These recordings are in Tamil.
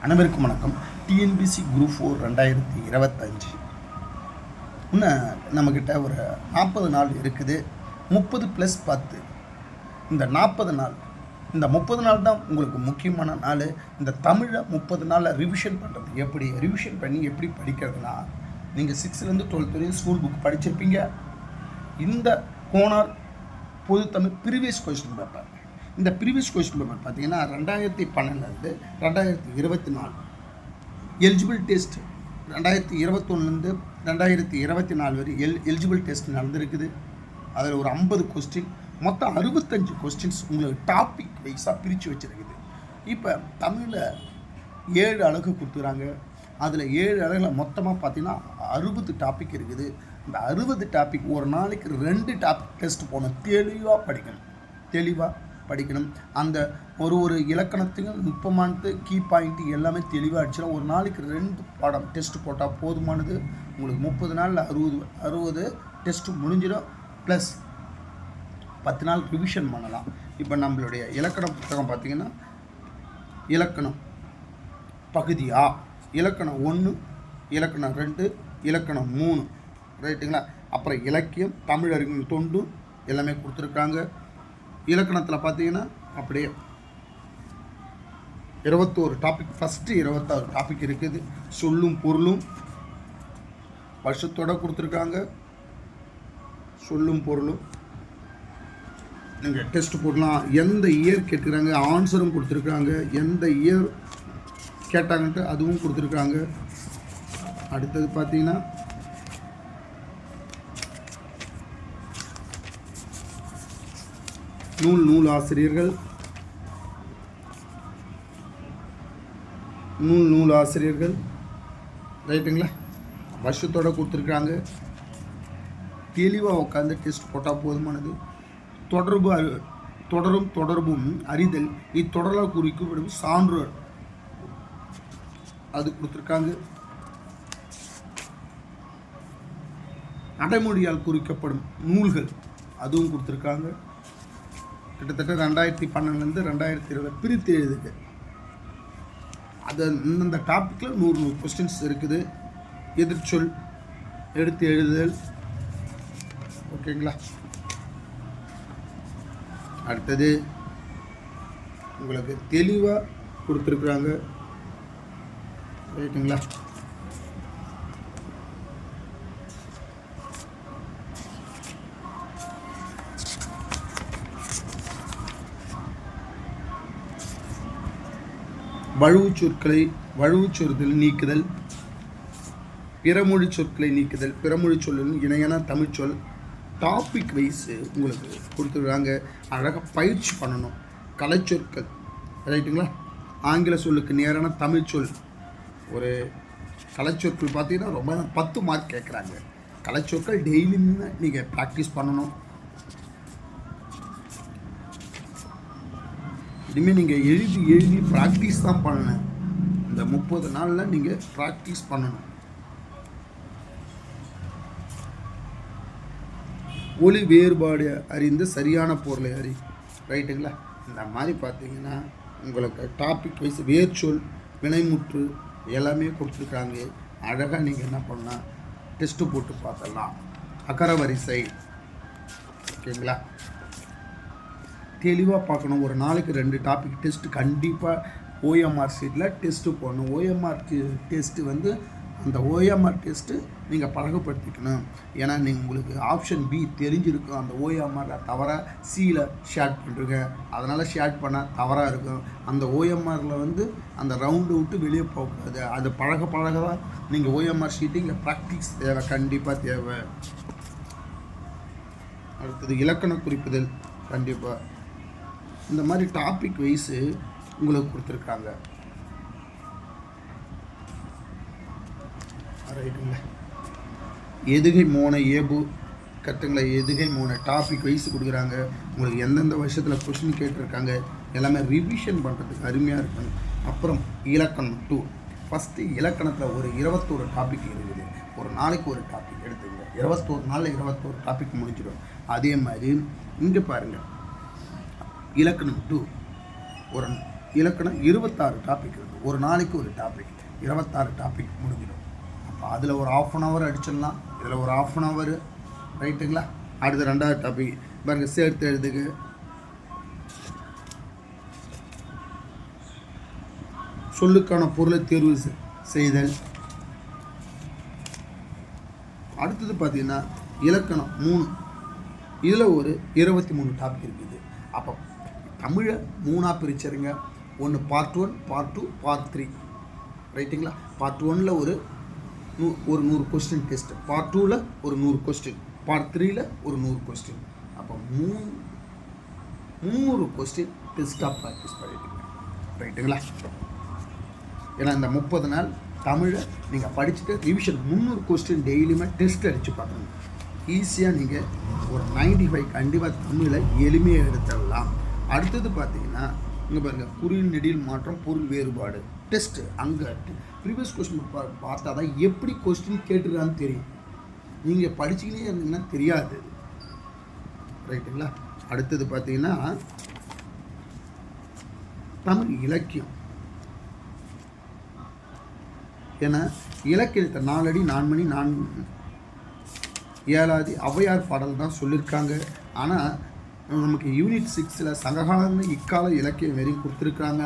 அனைவருக்கும் வணக்கம். டிஎன்பிசி குரூப் 4 2025 இன்னும் நம்மக்கிட்ட ஒரு 40 நாள் இருக்குது. 30+10 இந்த 40 நாள், இந்த 30 நாள் தான் உங்களுக்கு முக்கியமான நாள். இந்த தமிழை 30 நாளில் ரிவிஷன் பண்ணுறது எப்படி, ரிவிஷன் பண்ணி எப்படி படிக்கிறதுனா, நீங்கள் 6லேருந்து 12 வரையும் ஸ்கூல் புக் படிச்சிருப்பீங்க. இந்த கோனார் பொது தமிழ் ப்ரீவியஸ் கொஸ்டின் பேப்பர், இந்த ப்ரீவியஸ் கொஸ்டின் பேப்பர் பார்த்தீங்கன்னா 2012லேருந்து 2024 எலிஜிபிள் டெஸ்ட், 2021லேருந்து 2024 வரை எலிஜிபிள் டெஸ்ட் நடந்திருக்குது. அதில் ஒரு 50 கொஸ்டின், மொத்தம் 65 கொஸ்டின்ஸ் உங்களுக்கு டாபிக் வைஸாக பிரித்து வச்சுருக்குது. இப்போ தமிழில் 7 அழகு கொடுத்துறாங்க. அதில் 7 அழகில் மொத்தமாக பார்த்தீங்கன்னா 60 டாபிக் இருக்குது. இந்த 60 டாபிக் ஒரு நாளைக்கு 2 டாபிக் டெஸ்ட் போகணும். தெளிவாக படிக்கணும். அந்த ஒரு இலக்கணத்தையும் நுட்பமானது கீ பாயிண்ட் எல்லாமே தெளிவாக அடிச்சுனா ஒரு நாளைக்கு 2 பாடம் டெஸ்ட் போட்டால் போதுமானது. உங்களுக்கு 30 நாளில் 60 டெஸ்ட்டு முடிஞ்சிடும். ப்ளஸ் 10 நாள் ரிவிஷன் பண்ணலாம். இப்போ நம்மளுடைய இலக்கண புத்தகம் பார்த்திங்கன்னா, இலக்கணம் பகுதி ஆ, இலக்கணம் 1, இலக்கணம் 2, இலக்கணம் 3, ரைட்டுங்களா. அப்புறம் இலக்கியம், தமிழறிஞர் தொண்டு எல்லாமே கொடுத்துருக்காங்க. இலக்கணத்தில் பார்த்தீங்கன்னா அப்படியே 21 டாபிக், ஃபஸ்ட்டு 26 டாபிக் இருக்குது. சொல்லும் பொருளும் வருஷத்தோடு கொடுத்துருக்காங்க. சொல்லும் பொருளும் நீங்கள் டெஸ்ட் போடலாம். எந்த இயர் கேட்குறாங்க ஆன்சரும் கொடுத்துருக்காங்க. எந்த இயர் கேட்டாங்கன்ட்டு அதுவும் கொடுத்துருக்காங்க. அடுத்தது பார்த்தீங்கன்னா நூல் ஆசிரியர்கள், நூல் ஆசிரியர்கள், ரைட்டுங்களா. வருஷத்தோடு கொடுத்துருக்காங்க. தெளிவாக உட்காந்து டெஸ்ட் போட்டால் போதுமானது. தொடர்பும் அறிதல், இத்தொடரால் குறிக்கப்படும் சான்றோர் அது கொடுத்துருக்காங்க. அடைமொழியால் குறிக்கப்படும் நூல்கள் அதுவும் கொடுத்துருக்காங்க. கிட்டத்தட்ட 2012லேருந்து 2020 பிரித்து எழுதுது. அது இந்த டாப்பிக்கில் 100 கொஸ்டின்ஸ் இருக்குது. எதிர்ச்சொல், எடுத்து எழுதுதல், ஓகேங்களா. அடுத்தது உங்களுக்கு தெளிவாக கொடுத்துருக்குறாங்க, ரைட்டுங்களா. வழுவு சொற்களை நீக்குதல், பிறமொழி சொற்களை நீக்குதல், பிறமொழி சொல்லின் இணையான தமிழ்ச்சொல், டாபிக் வைஸு உங்களுக்கு கொடுத்துருக்காங்க. அழகாக பயிற்சி பண்ணணும். கலைச்சொற்கள், ரைட்டுங்களா. ஆங்கில சொல்லுக்கு நேரான தமிழ்ச்சொல், ஒரு கலைச்சொற்கள் பார்த்தீங்கன்னா ரொம்ப 10 மார்க் கேட்குறாங்க. கலைச்சொற்கள் டெய்லியுமே நீங்கள் ப்ராக்டிஸ் பண்ணணும். இனிமேல் நீங்கள் எழுதி ப்ராக்டிஸ் தான் பண்ணணும். இந்த 30 நாளில் நீங்கள் ப்ராக்டிஸ் பண்ணணும். ஒலி வேறுபாடு அறிந்து சரியான பொருளை ரைட்டுங்களா. இந்த மாதிரி பார்த்தீங்கன்னா உங்களுக்கு டாபிக் வைஸ் வேர்ச்சொல், வினைமுற்று எல்லாமே கொடுத்துருக்காங்க. அழகாக நீங்கள் என்ன பண்ணலாம், டெஸ்ட்டு போட்டு பார்த்துடலாம். அகர வரிசை, ஓகேங்களா. தெளிவாக பார்க்கணும். ஒரு நாளைக்கு 2 டாபிக் டெஸ்ட்டு கண்டிப்பாக ஓஎம்ஆர் ஷீட்டில் டெஸ்ட்டு போடணும். ஓஎம்ஆர் டெஸ்ட்டு வந்து அந்த ஓஎம்ஆர் டெஸ்ட்டு நீங்கள் பழகப்படுத்திக்கணும். ஏன்னா நீங்கள் உங்களுக்கு ஆப்ஷன் பி தெரிஞ்சிருக்கும். அந்த ஓஎம்ஆரில் தவறாக சியில் ஷேட் பண்ணுறீங்க, அதனால் ஷேட் பண்ணால் தவறாக இருக்கும். அந்த ஓஎம்ஆரில் வந்து அந்த ரவுண்டு விட்டு வெளியே போகக்கூடாது. அது பழக தான் நீங்கள் ஓஎம்ஆர் ஷீட்டு இங்கே ப்ராக்டிஸ் தேவை, கண்டிப்பாக தேவை. அடுத்தது இலக்கண குறிப்புதல், கண்டிப்பாக இந்த மாதிரி டாபிக் வைஸு உங்களுக்கு கொடுத்துருக்காங்க, ரைட்டுங்களா. எதுகை மோனை ஏபு கட்டுங்களை, எதுகை மோனை டாபிக் வைஸ் கொடுக்குறாங்க. உங்களுக்கு எந்தெந்த வருஷத்தில் கொஸ்டின் கேட்டிருக்காங்க எல்லாமே ரிவிஷன் பண்ணுறதுக்கு அருமையாக இருக்கும். அப்புறம் இலக்கணம் 2, ஃபஸ்ட்டு இலக்கணத்தில் ஒரு 21 டாபிக் இருக்குது. ஒரு நாளைக்கு ஒரு டாபிக் எடுத்துங்க. 21 நாளில் 21 டாபிக் முடிஞ்சிடும். அதே மாதிரி இங்கே பாருங்கள், இலக்கணம் 2 ஒரு இலக்கணம் 26 டாபிக் இருக்குது. ஒரு நாளைக்கு ஒரு டாபிக், 26 டாபிக் முடிஞ்சிடும். அப்போ அதில் ஒரு 1/2 hour அடிச்சிடலாம், இதில் ஒரு 1/2 hour, ரைட்டுங்களா? அடுத்த 2வது டாபிக் பாருங்க, சேர்த்து எழுதுக்கு சொல்லுக்கான பொருளை தேர்வு செய்தல். அடுத்தது பார்த்தீங்கன்னா இலக்கணம் 3, இதில் ஒரு 23 டாபிக் இருக்குது. அப்போ தமிழை 3ஆக பிரிச்சிருங்க. ஒன்று பார்ட் 1, பார்ட் 2, பார்ட் 3, ரைட்டுங்களா? பார்ட் 1ல் ஒரு 100 கொஸ்டின் டெஸ்ட், பார்ட் 2ல் ஒரு 100 கொஸ்டின், பார்ட் 3ல் ஒரு 100 கொஸ்டின். அப்போ 300 கொஸ்டின் டெஸ்ட்டாக ப்ராக்டிஸ் பண்ணிடுங்க, ரைட்டுங்களா? ஏன்னா இந்த 30 நாள் தமிழை நீங்கள் படிச்சுட்டு ரிவிஷன் 300 கொஸ்டின் டெய்லியுமே டெஸ்ட் அடித்து பார்க்கணும். ஈஸியாக நீங்கள் ஒரு 95 கண்டிப்பாக தமிழை எளிமையாக எடுத்துடலாம். அடுத்தது பார்த்தீங்கன்னா இங்கே பாருங்கள், குறில் நெடில் மாற்றம், பொருள் வேறுபாடு டெஸ்ட்டு. அங்கே ப்ரீவியஸ் கொஸ்டின் பார்த்தா தான் எப்படி கொஸ்டின் கேட்டுருக்கான்னு தெரியும். நீங்கள் படிச்சுக்கினே இருந்தீங்கன்னா தெரியாது, ரைட்டுங்களா? அடுத்தது பார்த்தீங்கன்னா தமிழ் இலக்கியம். ஏன்னா இலக்கியத்தை 4 அடி 4 மணி 7 ஔவையார் பாடல் தான் சொல்லியிருக்காங்க. ஆனால் நமக்கு யூனிட் 6ல் சங்ககால இக்கால இலக்கியம் வரையும் கொடுத்துருக்காங்க.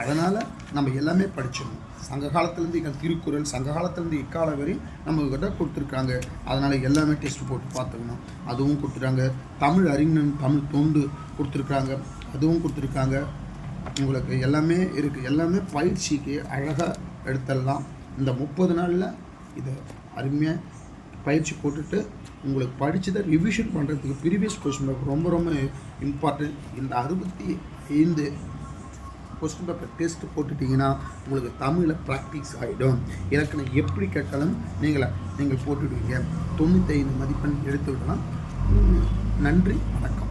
அதனால் நம்ம எல்லாமே படிச்சிடணும். சங்க காலத்துலேருந்து எங்கள் திருக்குறள், சங்க காலத்துலேருந்து இக்கால வரையும் நம்மக்கிட்ட கொடுத்துருக்காங்க. அதனால் எல்லாமே டெஸ்ட் போட்டு பார்த்துக்கணும். அதுவும் கொடுத்துருக்காங்க. தமிழ் அறிஞன், தமிழ் தொண்டு கொடுத்துருக்காங்க, அதுவும் கொடுத்துருக்காங்க. உங்களுக்கு எல்லாமே இருக்குது. எல்லாமே பயிற்சிக்கு அழகாக எடுத்துடலாம். இந்த 30 நாளில் இதை அருமையாக பயிற்சி போட்டுட்டு உங்களுக்கு படித்ததை ரிவிஷன் பண்ணுறதுக்கு ப்ரீவியஸ் கொஸ்டின் பேப்பர் ரொம்ப ரொம்ப இம்பார்ட்டன்ட். இந்த 65 கொஸ்டின் பேப்பர் டெஸ்ட் போட்டுட்டிங்கன்னா உங்களுக்கு தமிழில் ப்ராக்டிஸ் ஆகிடும். இலக்கணம் எப்படி கேட்டாலும் நீங்கள் போட்டுடுவீங்க. 95 மதிப்பெண் எடுத்து விடலாம். நன்றி, வணக்கம்.